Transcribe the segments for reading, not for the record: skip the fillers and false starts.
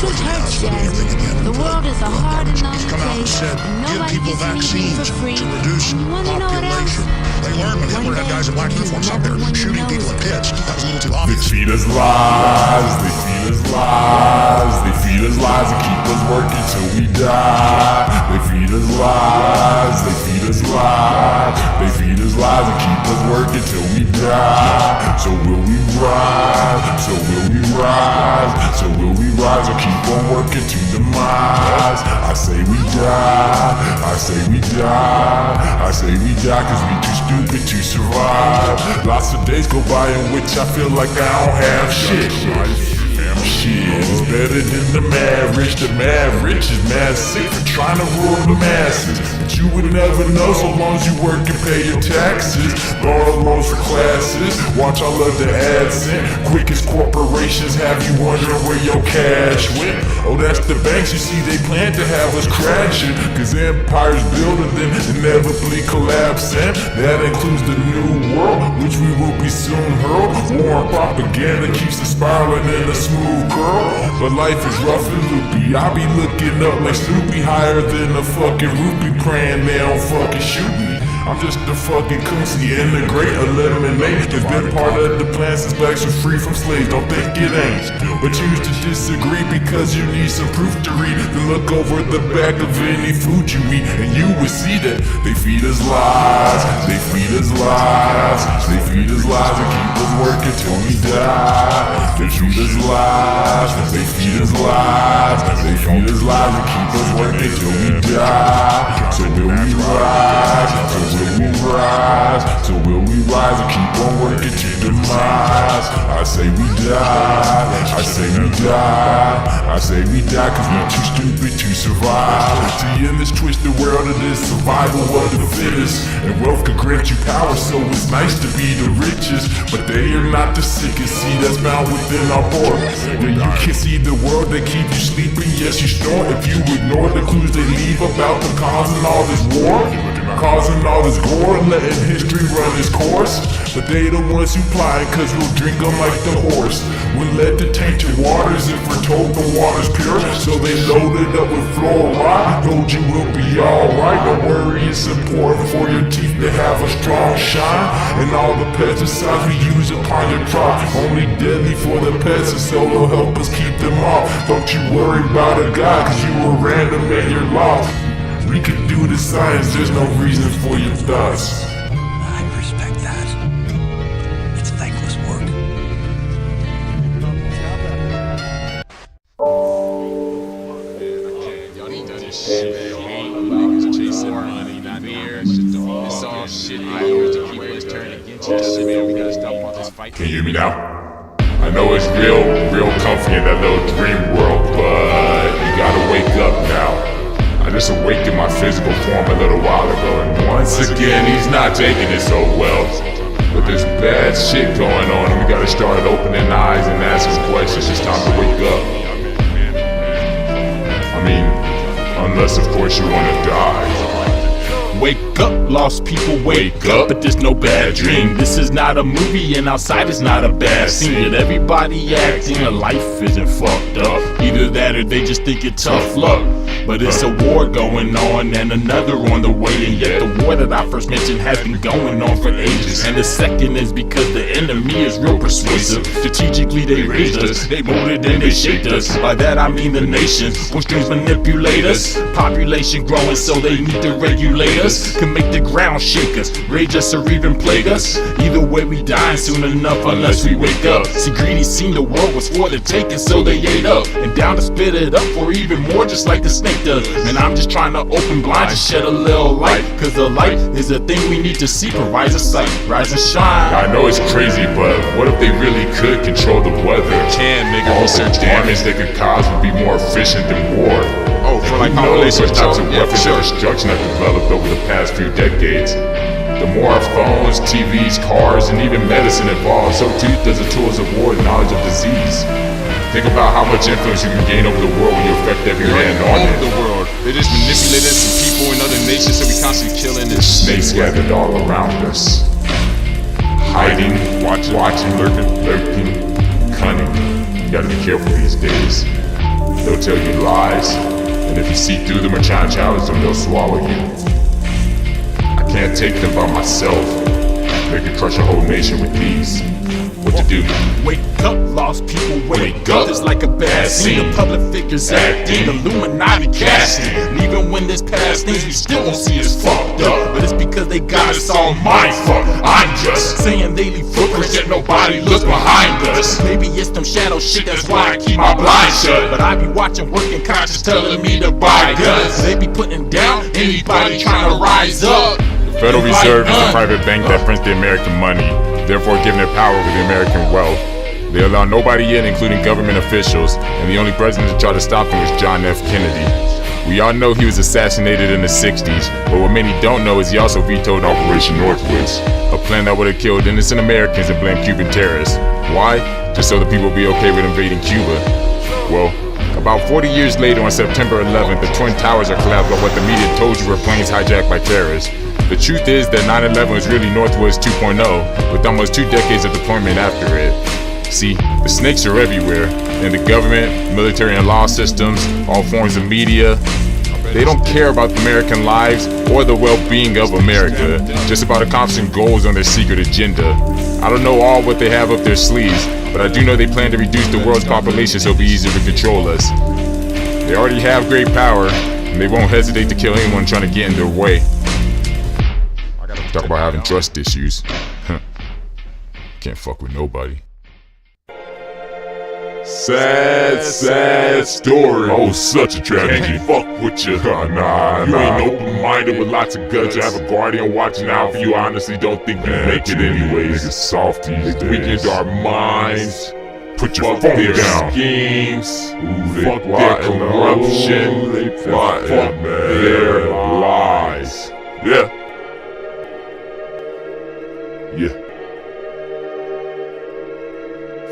truth hurts, Jazzy. The world is a hard and lonely place, and nobody gets anything for free. And you wanna know what else? They learned when Hitler had guys in black uniforms out there shooting people in pits. That was a little too obvious. They feed us lies, they feed us lies, they feed us lies and keep us working till we die. They feed us lies, they feed us lies, they feed us lies and keep us working till we die. So will we rise, so will we rise, so will we rise or keep on working to demise? I say we die, I say we die, I say we die cause we too stupid to survive. Lots of days go by in which I feel like I don't have shit. Shit is better than the mad rich. The mad rich is mad sick for trying to rule the masses. But you would never know so long as you work and pay your taxes. Borrow loans for classes, watch all of the ads in. Quickest corporations have you wondering where your cash went. Oh, that's the banks, you see they plan to have us crashing. Cause empires build and then inevitably collapsing. That includes the new world, which we will be soon hurled. War and propaganda keeps us spiraling in a smooth curl. But life is rough and loopy. I be looking up like Snoopy, higher than a fucking rupee, praying they don't fucking shoot me. I'm just a fucking koozie and the great eliminate. It's been part of the plan since blacks were free from slaves. Don't think it ain't, but choose to disagree because you need some proof to read. Then look over the back of any food you eat and you will see that they feed us lies, they feed us lies, they feed us lies and keep us working till we die. They feed us lies, they feed us lies, they feed us lies and keep us working till we die. So will we rise? So will we rise? So will we rise and keep on working to demise? I say we die, I say we die, I say we die cause we too stupid to survive. See, in this twisted world it is survival of the fittest. And wealth could grant you power, so it's nice to be the richest. But they are not the sickest, see that's found within our borders. When you can see the world, they keep you sleeping, yes you snore. If you ignore the clues they leave about the causing all this war, causing all this gore, letting history run its course. But they the ones who plying cause we'll drink them like the horse. We led to tainted waters if we're told the water's pure. So they loaded up with fluoride, told you we'll be alright. Don't worry, it's important for your teeth to have a strong shine. And all the pesticides we use upon your crop, only deadly for the pests, and so will help us keep them off. Don't you worry about a guy cause you were random and you're lost. We can do the science, there's no reason for your thoughts. I respect that. It's thankless work. Y'all need to do this shit. Niggas chasing money, not beer. It's all shit. Years to keep us turning against each other. We gotta stop all this fight. Can you hear me now? I know it's real comfy in that little dream world, but you gotta wake up now. I just awakened my physical form a little while ago, and once again he's not taking it so well. But there's bad shit going on, and we gotta start opening eyes and asking questions. It's time to wake up. I mean, unless of course you wanna die. Wake up, lost people, wake up. But there's no bad dream. This is not a movie, and outside is not a bad scene. That everybody acting a life isn't fucked up. Either that or they just think it's tough luck. But it's a war going on and another on the way. And yet the war that I first mentioned has been going on for ages. And the second is because the enemy is real persuasive. Strategically they raised us, they molded and they shaped us. By that I mean the nation, when strings manipulate us. Population growing so they need to regulate us. Can make the ground shake us, rage us or even plague us. Either way we die soon enough unless we wake up. See, greedy seen the world was for the taking, so they ate up. And down to spit it up for even more, just like the snake does. And I'm just trying to open blinds and shed a little light. Cause the light is a thing we need to see, provides a sight, rise and shine. I know it's crazy, but what if they really could control the weather? Can, nigga, all the damage they could cause would be more efficient than war. Oh, for like population types of weapons of destruction have developed over the past few decades. The more our phones, TVs, cars, and even medicine evolve, so too does the tools of war and knowledge of disease. Think about how much influence you can gain over the world when you affect every hand on it. The world. They just manipulate us and people in other nations, so we constantly killing and snakes gathered all around us. Hiding, watching, lurking, cunning. You gotta be careful these days. They'll tell you lies, and if you see through them or try and challenge them, they'll swallow you. I can't take them by myself. They could crush a whole nation with these. What to do? Wake up, lost people, wake up. It's like a bad scene. The public figures acting, the illuminati casting. And even when there's past things, we still won't see us fucked up. But it's because they got us all mindfucked. I'm just saying they leave footprints, yet nobody looks behind us. Maybe it's them shadow shit, that's why I keep my blind shut. But I be watching working conscious telling me to buy guns. They be putting down anybody trying to rise up. The Federal Reserve is a private bank that prints the American money, therefore giving it power over the American wealth. They allow nobody in, including government officials, and the only president to try to stop them was John F. Kennedy. We all know he was assassinated in the 60s, but what many don't know is he also vetoed Operation Northwoods, a plan that would have killed innocent Americans and blamed Cuban terrorists. Why? Just so the people would be okay with invading Cuba. Well, about 40 years later on September 11th, the Twin Towers are collapsed by what the media told you were planes hijacked by terrorists. The truth is that 9/11 was really Northwoods 2.0, with almost 2 decades of deployment after it. See, the snakes are everywhere, in the government, military and law systems, all forms of media. They don't care about the American lives or the well-being of America, just about accomplishing goals on their secret agenda. I don't know all what they have up their sleeves, but I do know they plan to reduce the world's population so it'll be easier to control us. They already have great power, and they won't hesitate to kill anyone trying to get in their way. Talk about having trust issues. Can't fuck with nobody. Sad story. Oh, such a tragedy. Can't fuck with you. Nah. You ain't open-minded with lots of guts. You have a guardian watching out for you. I honestly don't think you make it anyways. Niggas soft these days. Weakened our minds. Put your phone down. Schemes. Fuck their corruption. Fuck their lies. Yeah.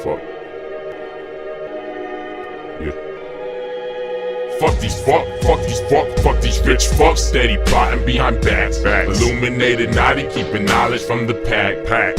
Fuck. Yeah. Fuck these rich fucks, steady plotting behind backs. Illuminated naughty, keeping knowledge from the pack.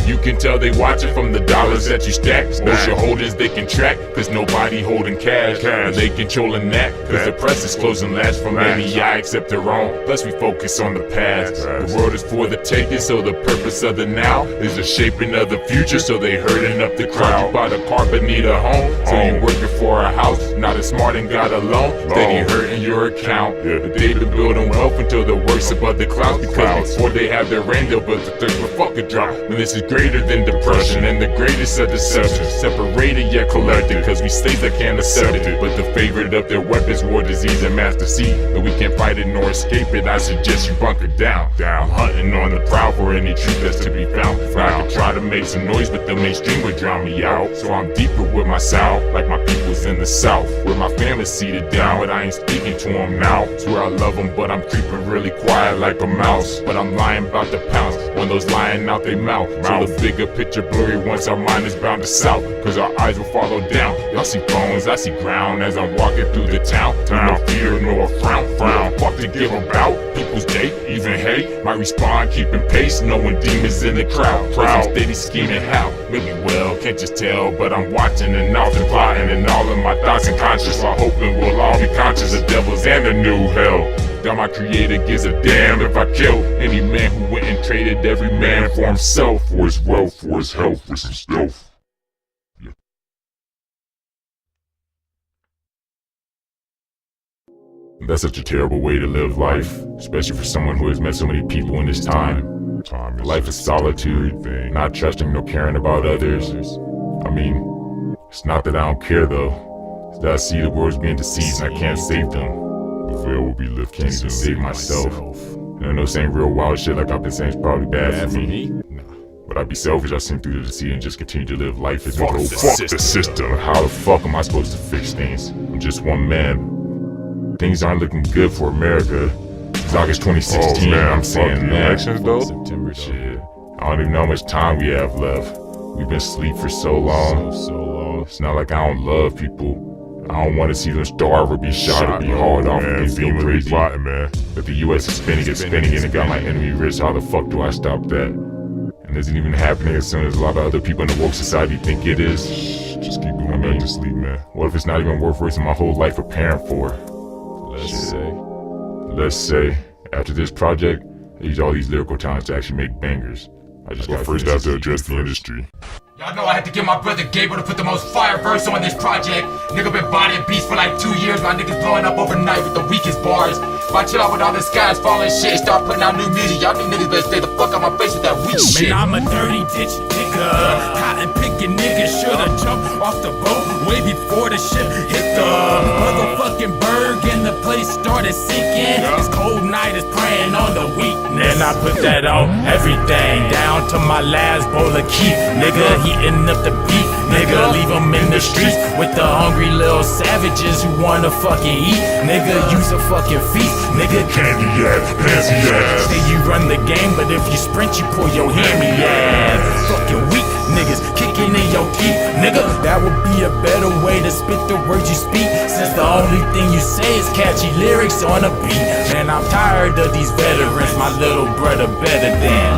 You can tell they watching from the dollars that you stack. Most your holdings they can track, cause nobody holding cash. And they controlling that, cause the press is closing last from any eye except their own. Plus we focus on the past. The world is for the taking, so the purpose of the now is the shaping of the future, so they herding up the crowd. You bought a car but need a home, so you working for a house. Not as smart and got a loan, steady hurting your account. But they've been building wealth until the work's above the clouds, because before they have their rain, they'll build the thirst for fucking drop. And this is greater than depression and the greatest of deception. Separated yet collected, cause we states that can't accept it. But the favorite of their weapons, war, disease, and mass deceit. But we can't fight it nor escape it, I suggest you bunker down. I'm hunting on the prowl for any truth that's to be found. I could try to make some noise, but the mainstream would drown me out. So I'm deeper with my sound, like my people's in the south, where my family's seated down, but I ain't speaking to them now. Swear I love them, but I'm creeping really quiet like a mouse. But I'm lying about to pounce when those lying out they mouth. So the bigger picture blurry once our mind is bound to south, cause our eyes will follow down. Y'all see bones, I see ground as I'm walking through the town. No fear nor a frown. Fuck to give about people's day, even hate. Might respond, keeping pace, knowing demons in the crowd. Proud, steady scheming how, maybe well, can't just tell. But I'm watching and often plotting, and all of my thoughts and conscious, while hoping we'll all be conscious of devils and a new hell. God, my creator gives a damn if I kill any man who went and traded every man for himself, for his wealth, for his health, for some stealth. That's such a terrible way to live life, especially for someone who has met so many people in this time. Life is solitude, not trusting nor caring about others. I mean, it's not that I don't care though, it's that I see the world's being deceived and I can't save them. The veil will be lifted, can't even save myself. And I know saying real wild shit like I've been saying is probably bad for me. But I'd be selfish, I sink through the deceit and just continue to live life as fuck the system. How the fuck am I supposed to fix things? I'm just one man. Things aren't looking good for America. It's August 2016, I'm saying that. Elections though? September shit. I don't even know how much time we have left. We've been asleep for so long. It's not like I don't love people. I don't want to see them starve or be shot or be hauled off and feel crazy. But the US is spinning and it got my enemy rich. How the fuck do I stop that? And it isn't even happening as soon as a lot of other people in the woke society think it is. Just keep going back to sleep, man. What if it's not even worth wasting my whole life preparing for? Let's say, after this project, I use all these lyrical talents to actually make bangers. I just gotta first have to address the industry. Y'all know I had to get my brother Gabriel to put the most fire verse on this project. Nigga been bodying beats for like 2 years. My niggas blowing up overnight with the weakest bars. If I chill out with all the skies falling shit, start putting out new music, y'all niggas better stay the fuck out my face with that weak shit. Man, I'm a dirty ditch nigga. Cotton picking nigga should've jumped off the boat way before the ship hit the motherfucking berg and the place started sinking. This cold night is preying on the weakness. And I put that on everything, down to my last bowl of keef. Nigga, heating up the beat. Nigga, leave them in the streets with the hungry little savages who wanna fucking eat. Nigga, use a fucking feast. Nigga, Candy ass, fancy ass. say you run the game, but if you sprint, you pull your hammy ass. Fucking weak niggas kicking in your teeth. Nigga, that would be a better way to spit the words you speak, since the only thing you say is catchy lyrics on a beat. Man, I'm tired of these veterans, my little brother better than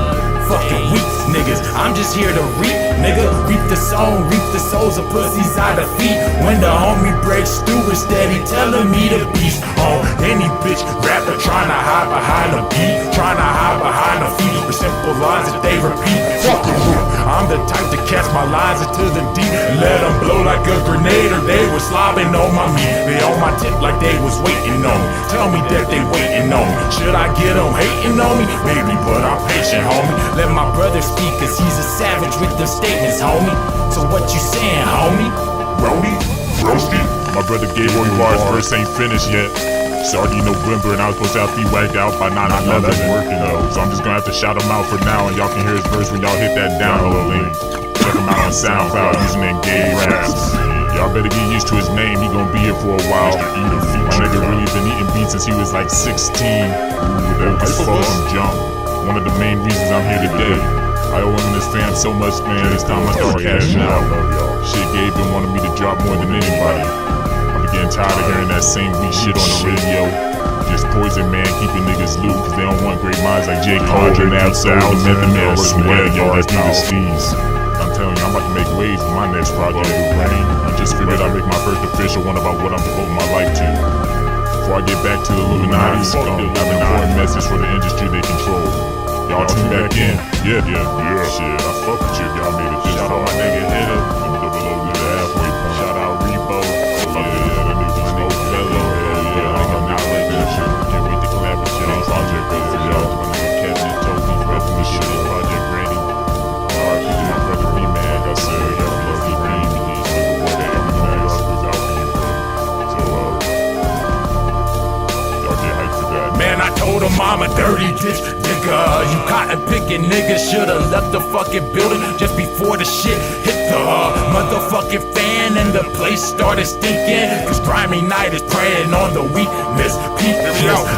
fucking weak niggas. I'm just here to reap, nigga. Reap the song, reap the souls of pussies out of feet. When the homie breaks through, instead he telling me to beast on any bitch rapper trying to hide behind a beat, trying to hide behind a feet with simple lines that they repeat. Fucking I'm the type to cast my lines into the deep and let them blow like a grenade, or they were slobbing on my meat. They on my tip like they was waiting on me. Tell me that they waiting on me. Should I get them hating on me? Maybe, but I'm patient, homie. Let my brother speak, cause he's a savage with them statements, homie. So what you saying, homie? Roasty. My brother Gabriel Ybarra's verse ain't finished yet. It's already November and I was supposed to have FEEWAGDA out by 9/11. Working though, so I'm just gonna have to shout him out for now, and y'all can hear his verse when y'all hit that download link. Check him out on SoundCloud using that gay raps. Y'all better get used to his name, he gonna be here for a while. My nigga really been eating beats since he was like 16. That was from jump. One of the main reasons I'm here today. I owe him and his fam so much, man. It's time I start cashing out. Shit, Gabe been wanting me to drop more than anybody. I'm getting tired of hearing that same weak shit on the radio. Just poison, man, keeping niggas loot, cause they don't want great minds like J. Cole, Mad Soul, and Method Man. Swear, yo, that's not the steez. I'm telling you, I'm about to make waves with my next project. I just figured I'd make my first official one about what I'm devoting my life to. Before I get back to the illuminati, I have an important message for the industry they control. Y'all tune back in. Yeah. Shit, I fuck with you if y'all made it this far. Shout out my nigga Hitter, the below the halfway point. Shout out Rebo. That nigga's no fellow. Yeah, I got knowledge and shit. Can't wait to collab with y'all. Project ready. Y'all to my nigga Kevin and Toby. Rest of this shit is project ready. R.I.P. to my brother B-Man. Like I said, y'all love the rain. Please look at what that everything else goes out for you, bro. So, y'all get hyped for that. Man, I told him I'm a dirty ditch nigga. You cotton picking niggas should've left the fucking building just before the shit hit the motherfucking fan and the place started stinking. Cause grimy night is preying on the weakness.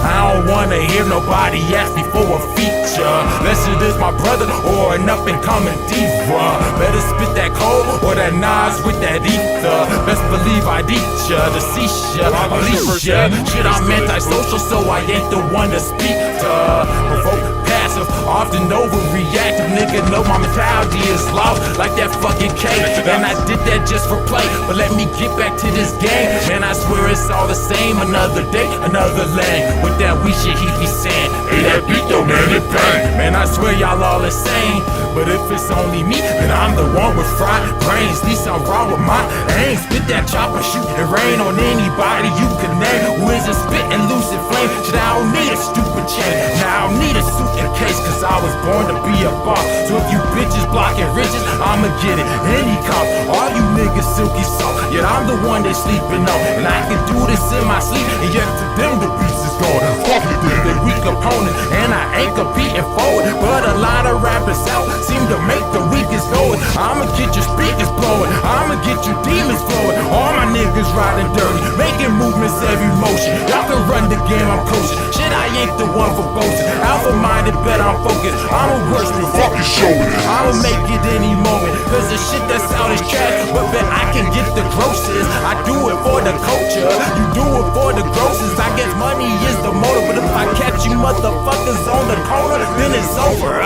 I don't wanna hear nobody ask me for a feature, unless it is my brother or an up and coming diva. Better spit that cold or that Nas with that ether. Best believe I'd eat ya, to see ya, release ya. Shit, I'm antisocial, so I ain't the one to speak to. Provoke, passive, often overreactive. Nigga know my mentality is lost like that fucking cake. And I did that just for play, but let me get back to this game. Man, I swear it's all the same. Another day, another lane. With that weak shit he be saying, hey, that beat though, man, it bang. Man, I swear y'all all insane. But if it's only me, then I'm the one with fried brains. At least I'm wrong with my aim. Spit that chopper, shoot and rain on anybody you can name. Wizard spitting lucid flame. Shit, I don't need a stupid chain. Now I don't need a suit and case, cause I was born to be a boss. So if you bitches blocking riches, I'ma get it any cost. All you niggas silky soft, yet I'm the one they sleeping on. And I can do this in my sleep, and yet to them the beast is gone. Fuck you, they weak opponents, and I ain't competing forward. But a lot of rappers out seem to make the weakest going. I'ma get your speakers blowing, I'ma get you demons flowing. All my niggas riding dirty, making movements every motion. Y'all can run the game, I'm coaching. Shit, I ain't the one for boasting. Alpha minded, bet I'm focused. I'ma work the fucking show. I'ma make it any moment, cause the shit that's out is trash. But bet I can get the grosses. I do it for the culture, you do it for the grosses. I guess money is the motive, but if I catch you motherfuckers on the corner, then it's over.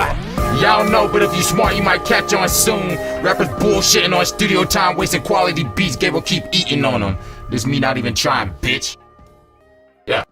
Y'all know, but if you smart, you might catch on soon. Rappers bullshitting on studio time, wasting quality beats. Gabriel keep eating on them. This me not even trying, bitch. Yeah.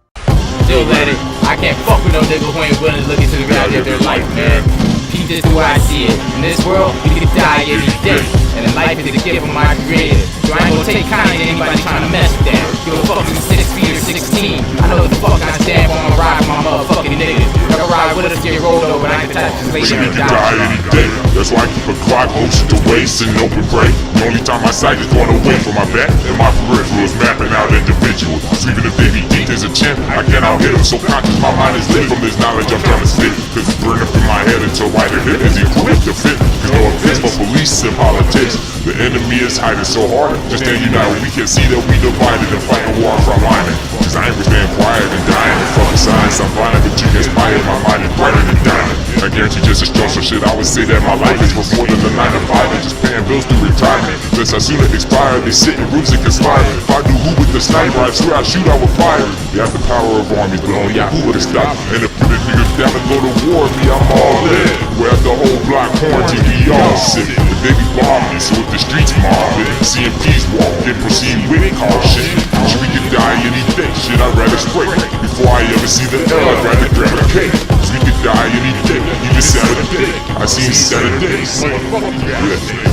Still let it. I can't fuck with no nigga who ain't willing to look into the reality of their life, man. Keep this the way I see it. In this world, we can die every day. And in life is a gift from my creator. So I ain't gonna take kindly to anybody trying to mess with that. Give a fuck if you 6 feet or 16. I know what the fuck I stand for. I'ma ride with my motherfucking niggas. Never ride with us, get rolled over, and I can touch this later and die any day. That's why I keep a clock close to waist and open break. The only time my sight is going away from my back and my peripherals mapping out individuals. So even if they be deep, there's a chance I can't out hit them. So conscious my mind is lit from this knowledge I'm trying to spit. Cause it's burning up in my head until wider hit is equipped to fit. Cause no offense for police and politics. The enemy is hiding so hard. Just stand united, we can see that we divided and fight the war from lining. Cause I ain't gonna stand quiet and dying. Fuck science, I'm blind, but you inspired. My mind is brighter than diamond. I guarantee just as strong, so shit, I would say that my life is worth more than the 9 to 5 and just paying bills through retirement. Less I sooner expire, they sit in rooms and conspire. If I knew who with the sniper, I swear I'd shoot, I would fire. They have the power of armies, but only who would've stopped. And if the niggas down to go to war, me, I'm all in. We have the whole block quarantine, we all sick. The baby bombing, so if the streets mobbing, CMPs walk and proceed with caution. Should we could die any day, shit, I'd rather spray. Before I ever see the L, I'd rather grab a cake. Cause we could die any day, even Saturday. I seen Saturdays. Yeah.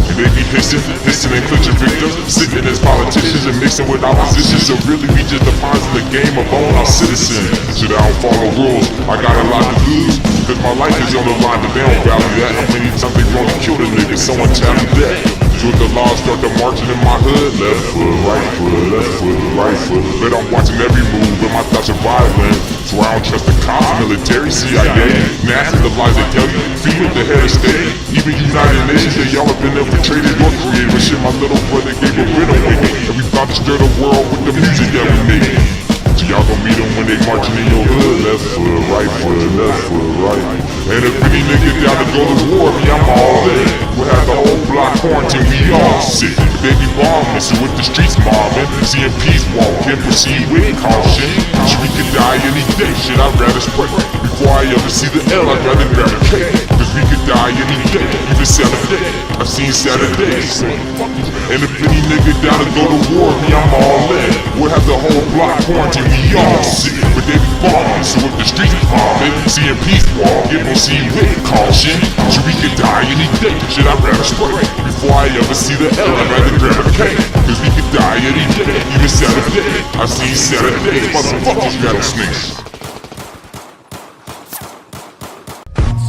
And they be hissing and clutching victims, sitting as politicians and mixing with opposition. So really we just deposit the game of all our citizens. Shit, I don't follow rules, I got a lot to lose. Cause my life is on the line, but they don't value that. How many times they wrong to kill the nigga, someone tell me that. So if the laws start to marching in my hood, left foot, right foot, left foot, right foot. But I'm watching every move and my thoughts are violent. So I don't trust the cops, military, CIA. NASA, the lies they tell you, FEMA, the head of state. Even United Nations, that y'all have been infiltrated or created. But shit, my little brother gave a riddle with me. And we about to stir the world with the music that we make. So y'all gon' meet them when they marching in your hood. Left foot, right foot, left foot, right. And if any nigga down to go to war, me, I'm all in. We'll have the whole block quarantine, we all sick. They be bombing, so with the streets mobbing, CMPs walking, proceed with caution. So we could die any day, shit, I'd rather spray. Before I ever see the L, I'd rather grab a cake. Cause we could die any day, even Saturday. I've seen Saturdays. And if any nigga down to go to war, me, I'm all in. We'll have the whole block quarantine, we all sick. But they be bombing, so if the streets bombing, CMPs walking, proceed with caution. So we could die any day, shit, I'd rather spray. Before I ever see the L, I'd rather grab a cake. Cause we could die any day, even Saturday. I've seen Saturdays, motherfuckers rattlesnakes.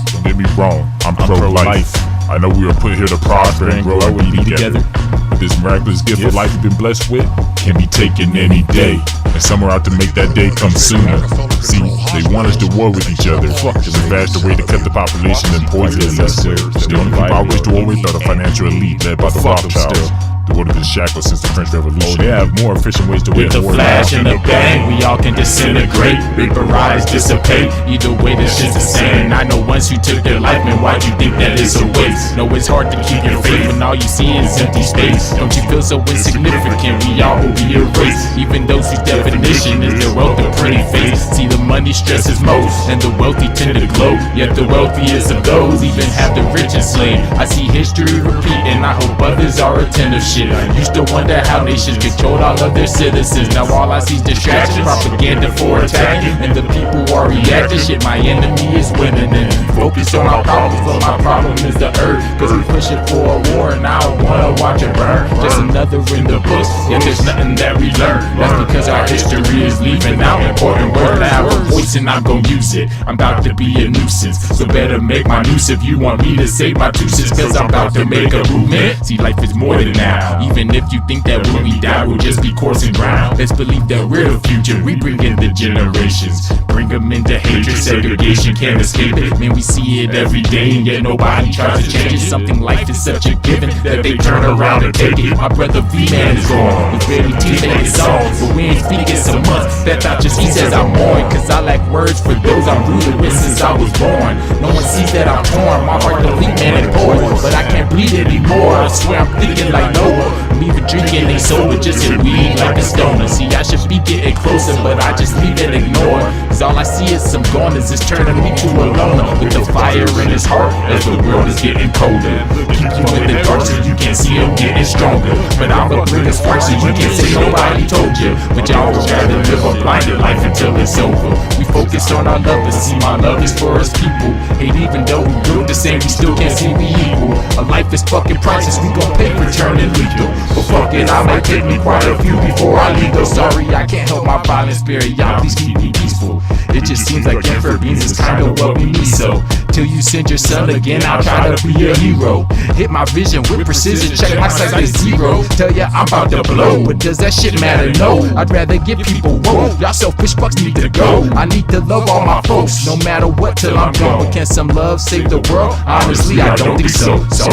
Don't get me wrong, I'm pro-life. I know we were put here to prosper and grow and be together. But this miraculous gift of life we've been blessed with can be taken any day. And some are out to make that day come sooner. See, they want us to war with each other. It's a faster way to cut the population than poison us. The only people I wish to war with are the financial elite led by the Rothschilds. The world has been shackled since the French Revolution. They have more efficient ways to win the war. With the flash and the bang, we all can disintegrate, vaporize, dissipate. Either way, this shit's the same. I know once you took their life, man, why'd you think that it's a waste? No, it's hard to keep your faith when all you see is empty space. Don't you feel so insignificant? We all will be erased. Even those whose definition is their wealth and pretty face. See, the money stresses most, and the wealthy tend to glow. Yet the wealthiest of those even have the rich enslaved. I see history repeat, and I hope others are attentive. I used to wonder how nations controlled all of their citizens. Now all I see is distraction, propaganda for attacking, and the people are reacting. Shit, my enemy is winning, and focus on our problems, but my problem is the earth. Cause we pushing for a war, and I don't wanna watch it burn. Just another in the books, yet there's nothing that we learn. That's because our history is leaving out important words. I have a voice and I'm gon' use it. I'm about to be a nuisance, so better make my noose if you want me to save my 2 cents. Cause I'm about to make a movement. See, life is more than now. Even if you think that when we die we'll just be coursing ground, let's believe that we're the future. We bring in the generations, bring them into hatred, segregation, can't escape it. Man, we see it every day and yet nobody tries to change it. Something life is such a given that they turn around and take it. My brother V-Man is gone, with barely teeth in his songs, but we ain't speaking some months. That thought just eats as I'm on, cause I lack words for those I'm rooted with since I was born. No one sees that I'm torn, my heart complete, man, and poised, but I can't breathe anymore. I swear I'm thinking like Noah. I'm even drinking, ain't sober, just in weed like a stoner. See, I should be getting getting closer, but I just leave it ignored. Cause all I see is some goners, it's turning me to a loner with the fire in his heart as the world is getting colder. Keep you in the dark so you can't see him getting stronger. But I'm a bring a spark so you can't say nobody told you. But y'all would rather live a blinded life until it's over. We focus on our love and see my love is for us people. Hate even though we do the same, we still can't see we equal. A life is fucking priceless, we gon' pay for turning lethal. But fuck it, I might take me quite a few before I leave though. Sorry, I can't help my violent spirit, y'all please keep me peaceful. It just seems like amphibians is kinda what we need, so till you send your son again, I'll try to be a hero. Hit my vision with precision, check my sights like zero. Tell ya I'm about to blow, but does that shit matter? No, I'd rather get people whoa. Y'all selfish fucks need to go. I need to love all my folks, no matter what till I'm gone. But can some love save the world? Honestly, I don't think so. So,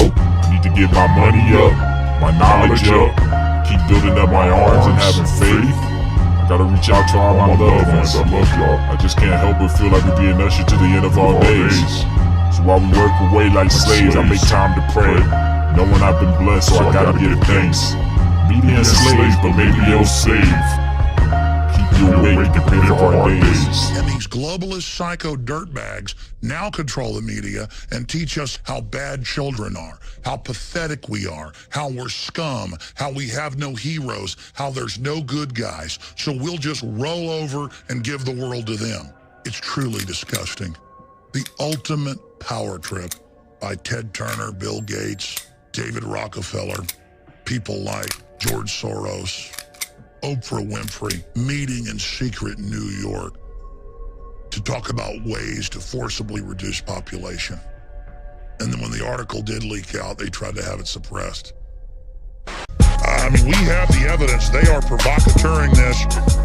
need to get my money up, my knowledge up, keep building up my arms and having faith. I gotta reach out to all my loved ones. I love y'all. I just can't help but feel like we're being ushered to the end of our days. So while we work away like slaves, I make time to pray. Knowing I've been blessed, so I gotta give thanks. Me being slaves, but maybe you'll save. Keep you awake to pay for our days. And these globalist psycho dirtbags now control the media and teach us how bad children are, how pathetic we are, how we're scum, how we have no heroes, how there's no good guys, so we'll just roll over and give the world to them. It's truly disgusting. The ultimate power trip by Ted Turner, Bill Gates, David Rockefeller, people like George Soros, Oprah Winfrey, meeting in secret in New York to talk about ways to forcibly reduce population. And then when the article did leak out, they tried to have it suppressed. I mean, we have the evidence. They are provocateuring this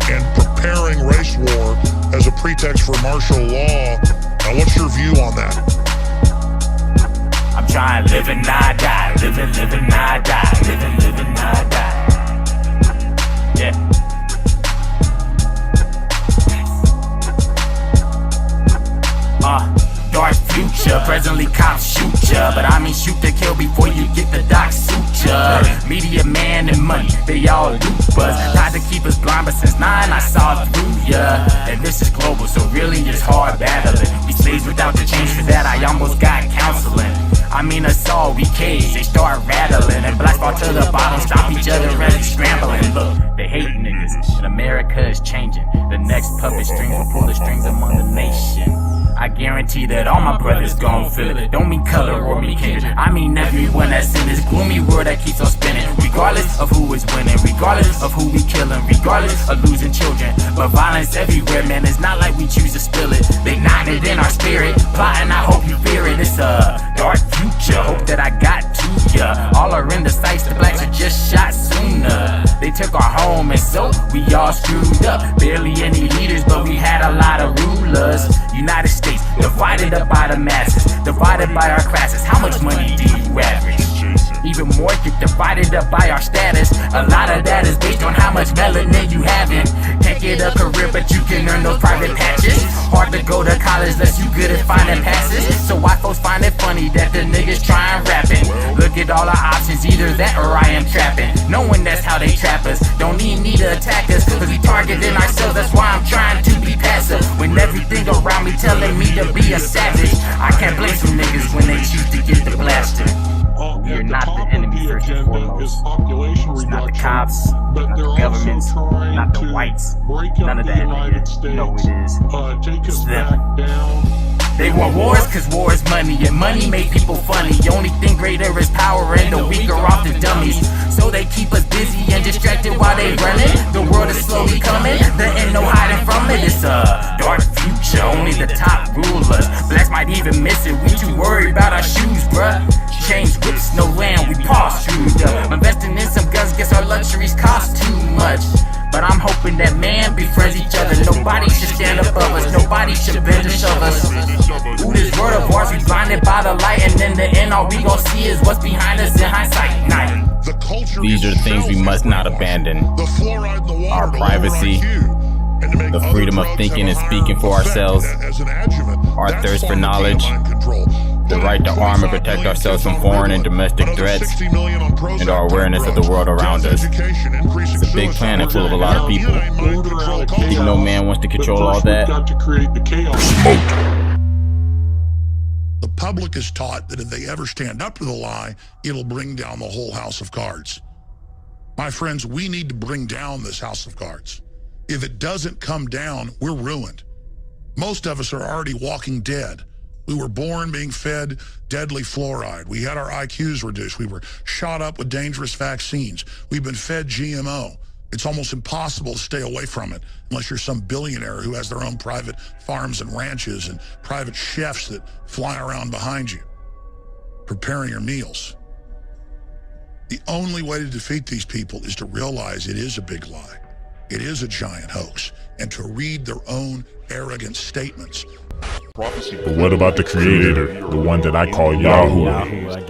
and preparing race war as a pretext for martial law. Now, what's your view on that? I'm trying to live and not die, live and not die, live and not die. Yeah. Dark future, presently cops shoot ya, but I mean shoot to kill before you get the doc suit ya. Media man and money, they all loop us, tried to keep us blind, but since 9 I saw through ya. And this is global, so really it's hard battling. We slaves without the change, for that I almost got counseling. I mean us all, we caged, they start rattling, and blacks fall to the bottom, stop each other ready scrambling. Look, they hate niggas, and America is changing. The next puppet strings will pull the strings among the nation. I guarantee that all my brothers gon' feel it. Don't mean color or mean kindred, I mean everyone that's in this gloomy world that keeps on spinning. Regardless of who is winning, regardless of who we killing, regardless of losing children. But violence everywhere, man, it's not like we choose to spill it. They knocked it in our spirit, plotting, I hope you fear it. It's a dark future, hope that I got to ya. All are in the sights, the blacks are just shot sooner. They took our home and so we all screwed up. Barely any leaders, but we had a lot of rulers. United States divided up by the masses, divided by our classes. How much money do you average? Even more, get divided up by our status. A lot of that is based on how much melanin you having. Can't get a career, but you can earn those private patches. Hard to go to college unless you good at finding passes. So why folks find it funny that the niggas trying rapping? Look at all our options, either that or I am trapping. Knowing that's how they trap us, don't even need to attack us, cause we targeting ourselves, that's why I'm trying to be passive. When everything around me telling me to be a savage, I can't blame some niggas when they choose to get the blaster. We are not the enemy first and foremost. It's not the cops, not the governments, not the whites, none of that nigga. You know who it is. It's them. They want wars cause war is money, and money make people funny. The only thing greater is power, and the weak are often dummies. So they keep us busy and distracted while they running. The world is slowly coming, there ain't no hiding from it. It's a dark future, only the top rulers. Blacks might even miss it, we too worried about our shoes, bruh. Chains, whips, no land, we paws screwed up. Investing in some guns, guess our luxuries cost too much. But I'm hoping that man befriends each other. Nobody should stand above us, nobody should bend or shove us. Ooh, this world of ours, we blinded by the light, and in the end all we gon' see is what's behind us in hindsight. Night. These are the things we must not abandon. Our privacy, the freedom of thinking and speaking for ourselves, our thirst for knowledge, the right to arm and protect ourselves from foreign and domestic threats, and our awareness of the world around us. It's a big planet full of a lot of people. You think no man wants to control all that? The public is taught that if they ever stand up to the lie, it'll bring down the whole house of cards. My friends, we need to bring down this house of cards. If it doesn't come down, we're ruined. Most of us are already walking dead. We were born being fed deadly fluoride. We had our IQs reduced. We were shot up with dangerous vaccines. We've been fed GMO. It's almost impossible to stay away from it unless you're some billionaire who has their own private farms and ranches and private chefs that fly around behind you, preparing your meals. The only way to defeat these people is to realize it is a big lie. It is a giant hoax, and to read their own arrogant statements. But what about the creator, the one that I call Yahoo?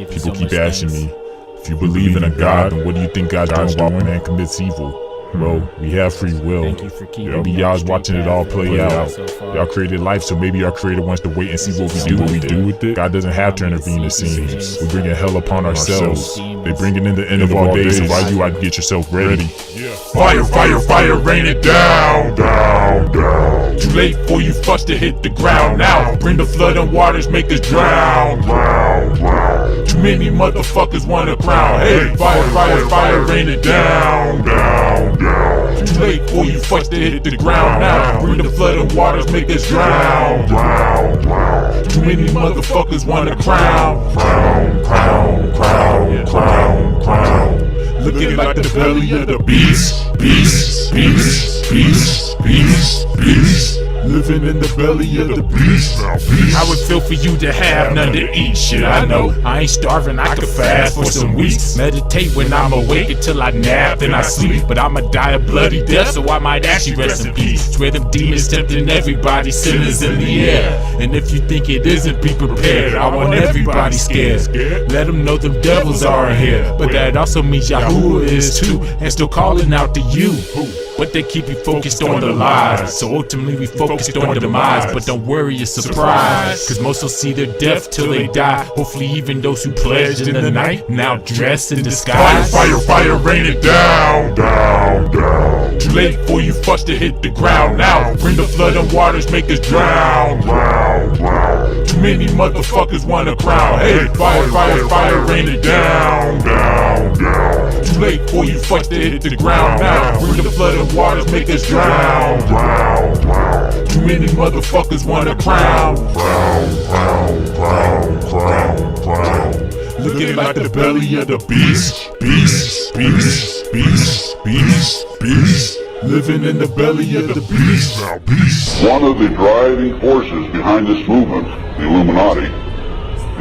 People keep asking me, if you believe in a God, then what do you think God's doing when man commits evil? Well, we have free will. Maybe y'all's watching it all play out. Y'all created life, so maybe our creator wants to wait and see what we do with it. God doesn't have to intervene, it seems. We bring in hell upon ourselves. They bring it in the end of all days, so why you out get yourself ready? Fire, fire, fire, rain it down, down, down. Too late for you fucks to hit the ground now. Bring the flood and waters, make us drown, drown, drown. Too many motherfuckers wanna crown. Hey, fire, fire, fire, rain it down, down, down. Too late for you fucks to hit the ground now. Bring the flood and waters, make us drown, drown, drown. Too many motherfuckers wanna crown, crown, crown, crown, crown, crown. Looking like the belly of the beast, beast, beast, beast, beast, beast. Living in the belly of the beast. How it feel for you to have none to eat? Shit, I know. I ain't starving, I could fast for some weeks. Meditate when I'm awake until I nap, then I sleep. But I'ma die a bloody death, so I might actually rest in peace. Swear them demons tempting everybody, sinners in the air. And if you think it isn't, be prepared. I want everybody scared. Let them know them devils are here. But that also means Yahoo is too, and still calling out to you. But they keep you focused on the lies, so ultimately we focused on demise. But don't worry, it's a surprise, cause most will see their death till they die. Hopefully even those who pledged in the night, now dressed in disguise. Fire, fire, fire, rain it down, down, down. Too late for you fucks to hit the ground now. Bring the flood and waters, make us drown, drown, drown. Too many motherfuckers wanna crown. Hey, fire, fire, fire, rain it down, down, down. Too late for you fucks to hit the ground now. Bring the flood and waters, make us drown, drown, drown. Too many motherfuckers wanna crown, crown, crown, crown, crown, crown. Looking like the belly of the beast, beast, beast, beast, beast, beast. Living in the belly of the beast. One of the driving forces behind this movement, the Illuminati,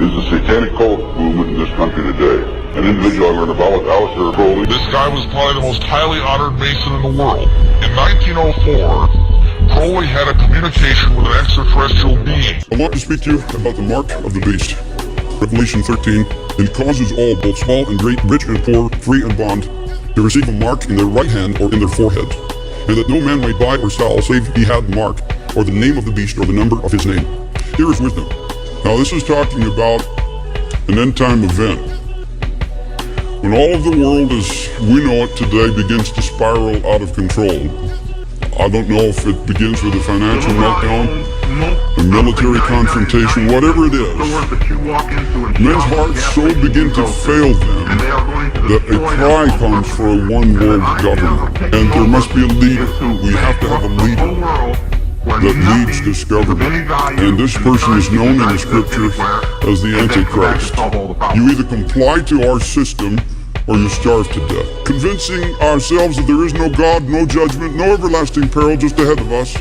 is the satanic cult movement in this country today. An individual I learned about, Alistair Crowley. This guy was probably the most highly honored Mason in the world. In 1904, Crowley had a communication with an extraterrestrial being. I want to speak to you about the mark of the beast. Revelation 13, it causes all, both small and great, rich and poor, free and bond, to receive a mark in their right hand or in their forehead, and that no man may buy or sell save he had the mark, or the name of the beast, or the number of his name. Here is wisdom. Now this is talking about an end-time event. When all of the world as we know it today begins to spiral out of control. I don't know if it begins with a financial meltdown, a military confrontation, whatever it is. Men's hearts so begin to fail them that a cry comes for a one world government. And there must be a leader. We have to have a leader that leads this government. And this person is known in the scripture as the Antichrist. You either comply to our system or you starve to death. Convincing ourselves that there is no God, no judgment, no everlasting peril just ahead of us.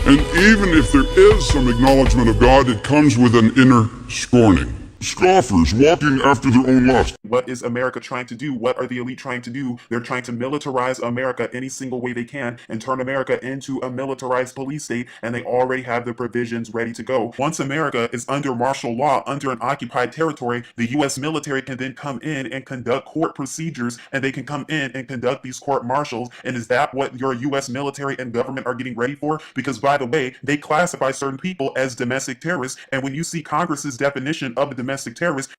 And even if there is some acknowledgement of God, it comes with an inner scorning. Scoffers walking after their own lust. What is America trying to do? What are the elite trying to do? They're trying to militarize America any single way they can and turn America into a militarized police state, and they already have the provisions ready to go. Once America is under martial law, under an occupied territory, the U.S. military can then come in and conduct court procedures, and they can come in and conduct these court martials. And is that what your U.S. military and government are getting ready for? Because, by the way, they classify certain people as domestic terrorists, and when you see Congress's definition of a domestic terrorist,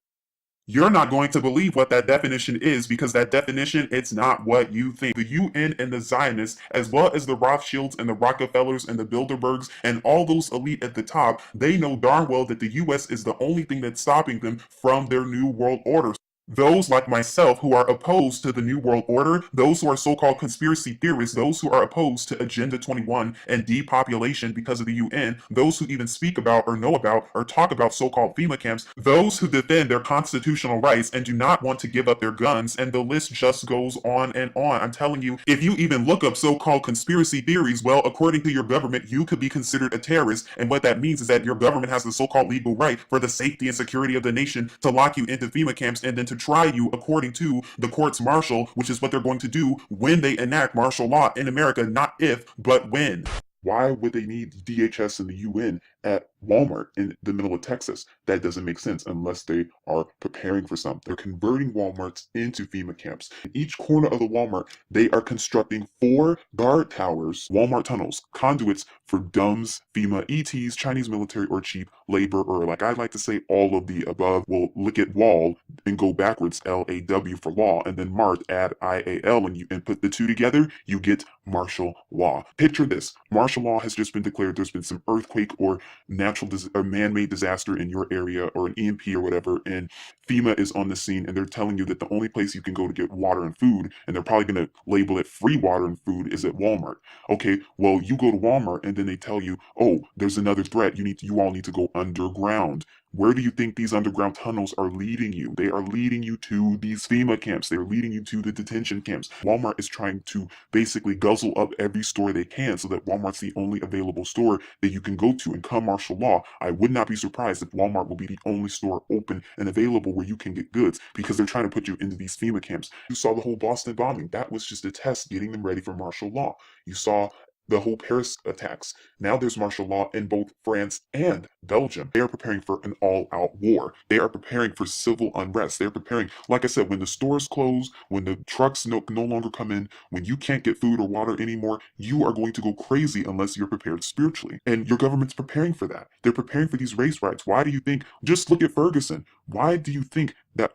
you're not going to believe what that definition is, because that definition, it's not what you think. The UN and the Zionists, as well as the Rothschilds and the Rockefellers and the Bilderbergs and all those elite at the top, they know darn well that the US is the only thing that's stopping them from their new world order. Those like myself who are opposed to the New World Order, those who are so-called conspiracy theorists, those who are opposed to Agenda 21 and depopulation because of the UN, those who even speak about or know about or talk about so-called FEMA camps, those who defend their constitutional rights and do not want to give up their guns, and the list just goes on and on. I'm telling you, if you even look up so-called conspiracy theories, well, according to your government, you could be considered a terrorist, and what that means is that your government has the so-called legal right for the safety and security of the nation to lock you into FEMA camps and then to try you according to the courts martial, which is what they're going to do when they enact martial law in America, not if, but when. Why would they need DHS and the UN at Walmart in the middle of Texas? That doesn't make sense unless they are preparing for something. They're converting Walmarts into FEMA camps. In each corner of the Walmart, they are constructing 4 guard towers, Walmart tunnels, conduits for DUMBs, FEMA, ETs, Chinese military, or cheap labor, or like I like to say, all of the above. We'll look at wall and go backwards, LAW for law, and then Mart, add IAL, and put the two together, you get martial law. Picture this. Martial law has just been declared. There's been some earthquake or natural or man-made disaster in your area, or an EMP or whatever, and FEMA is on the scene, and they're telling you that the only place you can go to get water and food, and they're probably going to label it free water and food, is at Walmart. Okay, well, you go to Walmart and then they tell you, oh, there's another threat. You all need to go underground. Where do you think these underground tunnels are leading you? They are leading you to these FEMA camps. They're leading you to the detention camps. Walmart is trying to basically guzzle up every store they can so that Walmart's the only available store that you can go to. And come martial law, I would not be surprised if Walmart will be the only store open and available where you can get goods, because they're trying to put you into these FEMA camps. You saw the whole Boston bombing. That was just a test getting them ready for martial law. You saw the whole Paris attacks. Now there's martial law in both France and Belgium. They are preparing for an all-out war. They are preparing for civil unrest. They're preparing, like I said, when the stores close, when the trucks no longer come in, when you can't get food or water anymore, you are going to go crazy unless you're prepared spiritually. And your government's preparing for that. They're preparing for these race riots. Why do you think, just look at Ferguson, why do you think that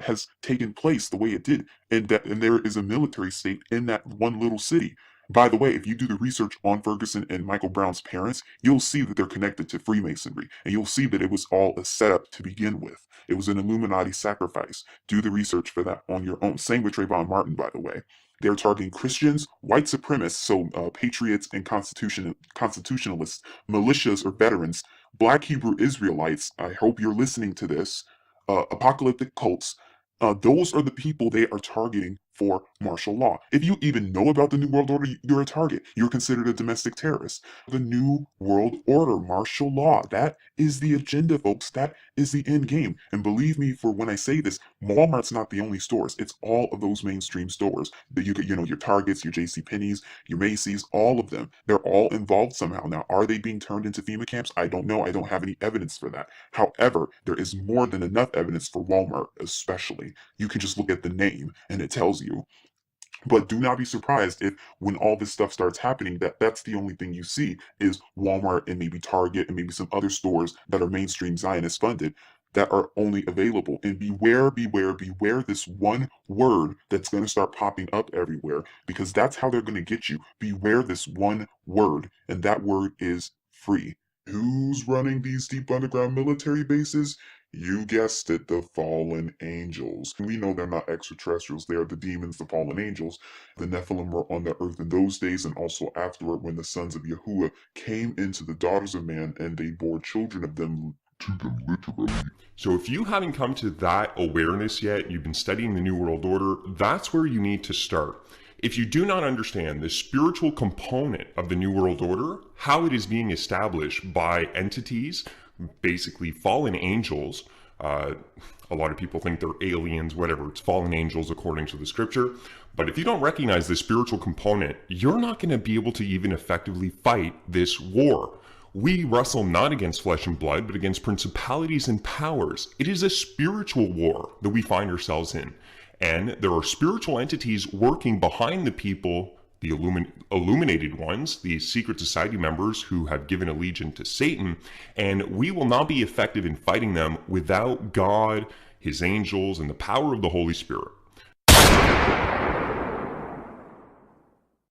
has taken place the way it did, and there is a military state in that one little city? By the way, if you do the research on Ferguson and Michael Brown's parents, you'll see that they're connected to Freemasonry, and you'll see that it was all a setup to begin with. It was an Illuminati sacrifice. Do the research for that on your own. Same with Trayvon Martin, by the way. They're targeting Christians, white supremacists, so patriots and constitutionalists, militias or veterans, Black Hebrew Israelites, I hope you're listening to this, apocalyptic cults. Those are the people they are targeting for martial law. If you even know about the New World Order, you're a target. You're considered a domestic terrorist. The New World Order, martial law, that is the agenda, folks. That is the end game. And believe me, for when I say this, Walmart's not the only stores. It's all of those mainstream stores that you know, your Targets, your JCPenney's, your Macy's, all of them. They're all involved somehow. Now, are they being turned into FEMA camps? I don't know. I don't have any evidence for that. However, there is more than enough evidence for Walmart, especially. You can just look at the name and it tells you. But do not be surprised if when all this stuff starts happening, that's the only thing you see is Walmart and maybe Target and maybe some other stores that are mainstream Zionist funded that are only available. And beware, beware, beware this one word that's going to start popping up everywhere, because that's how they're going to get you. Beware this one word, and that word is free. Who's running these deep underground military bases? You guessed it, the fallen angels. We know they're not extraterrestrials. They are the demons, the fallen angels. The Nephilim were on the earth in those days and also afterward, when the sons of Yahuwah came into the daughters of man and they bore children of them to them literally. So if you haven't come to that awareness yet, you've been studying the New World Order, that's where you need to start. If you do not understand the spiritual component of the New World Order, how it is being established by entities basically fallen angels. A lot of people think they're aliens, whatever. It's fallen angels according to the scripture. But if you don't recognize the spiritual component, you're not going to be able to even effectively fight this war. We wrestle not against flesh and blood, but against principalities and powers. It is a spiritual war that we find ourselves in. And there are spiritual entities working behind the people, the illuminated ones, the secret society members who have given allegiance to Satan, and we will not be effective in fighting them without God, his angels, and the power of the Holy Spirit.